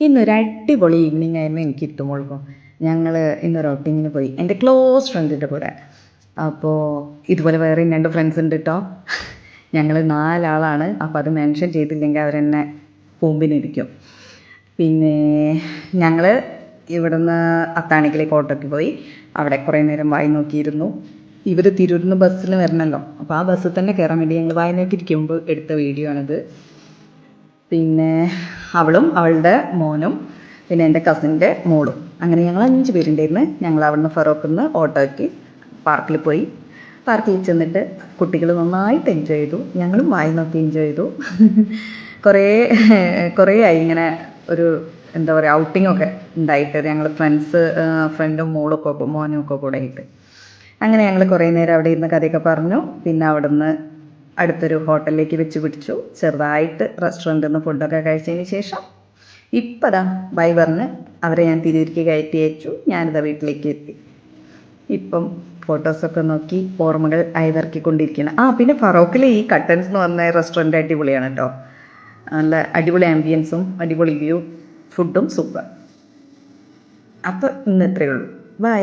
ഇന്നൊരു അടിപൊളി ഈവനിങ് ആയിരുന്നു എനിക്ക് ഇട്ടുമുൾക്കും. ഞങ്ങൾ ഇന്നൊരു ഔട്ടിങ്ങിന് പോയി എൻ്റെ ക്ലോസ് ഫ്രണ്ടിൻ്റെ കൂടെ. അപ്പോൾ ഇതുപോലെ വേറെ 2 ഫ്രണ്ട്സ് ഉണ്ട് കേട്ടോ. ഞങ്ങൾ 4 ആളാണ്. അപ്പോൾ അത് മെൻഷൻ ചെയ്തില്ലെങ്കിൽ അവരെന്നെ പൂമ്പിനിരിക്കും. പിന്നെ ഞങ്ങൾ ഇവിടുന്ന് അത്താണിക്കിലേക്ക് ഓട്ടോയ്ക്ക് പോയി. അവിടെ കുറേ നേരം വായി നോക്കിയിരുന്നു. ഇവർ തിരൂരിൽ നിന്ന് ബസ്സിന് വരണമല്ലോ, അപ്പോൾ ആ ബസ്സിൽ തന്നെ കയറാൻ വേണ്ടി ഞങ്ങൾ വായി നോക്കിയിരിക്കുമ്പോൾ എടുത്ത വീഡിയോ ആണിത്. പിന്നെ അവളും അവളുടെ മോനും പിന്നെ എൻ്റെ കസിൻ്റെ മോളും, അങ്ങനെ ഞങ്ങൾ 5 പേരുണ്ടായിരുന്നു. ഞങ്ങൾ അവിടുന്ന് ഫറോക്കിൽ നിന്ന് ഓട്ടോയ്ക്ക് പാർക്കിൽ പോയി. പാർക്കിൽ ചെന്നിട്ട് കുട്ടികൾ നന്നായിട്ട് എൻജോയ് ചെയ്തു, ഞങ്ങളും വായി നോക്കി എൻജോയ് ചെയ്തു. കുറേ കുറേ ആയി ഇങ്ങനെ ഒരു എന്താ പറയുക ഔട്ടിങ്ങൊക്കെ ഉണ്ടായിട്ട്, ഞങ്ങൾ ഫ്രണ്ടും മോനും ഒക്കെ കൂടെ ആയിട്ട്. അങ്ങനെ ഞങ്ങൾ കുറേ നേരം അവിടെ ഇരുന്ന് കഥയൊക്കെ പറഞ്ഞു. പിന്നെ അവിടെ നിന്ന് അടുത്തൊരു ഹോട്ടലിലേക്ക് വെച്ച് പിടിച്ചു. ചെറുതായിട്ട് റെസ്റ്റോറൻറ്റിൽ നിന്ന് ഫുഡൊക്കെ കഴിച്ചതിന് ശേഷം ഇപ്പം ദാ ബൈ പറഞ്ഞ് അവരെ ഞാൻ തിരൂരിക്ക് കയറ്റി അയച്ചു. ഞാനിതാ വീട്ടിലേക്ക് എത്തി. ഇപ്പം ഫോട്ടോസൊക്കെ നോക്കി ഓർമ്മകൾ അയവിറക്കിക്കൊണ്ടിരിക്കുകയാണ്. പിന്നെ ഫറോക്കിലെ ഈ കട്ടൻസ് എന്ന് പറഞ്ഞ റെസ്റ്റോറൻറ്റ് അടിപൊളിയാണ് കേട്ടോ. നല്ല അടിപൊളി ആംബിയൻസും അടിപൊളി വ്യൂ, ഫുഡും സൂപ്പർ. അപ്പോൾ ഇന്ന് ഇത്രയേ ഉള്ളൂ. ബൈ.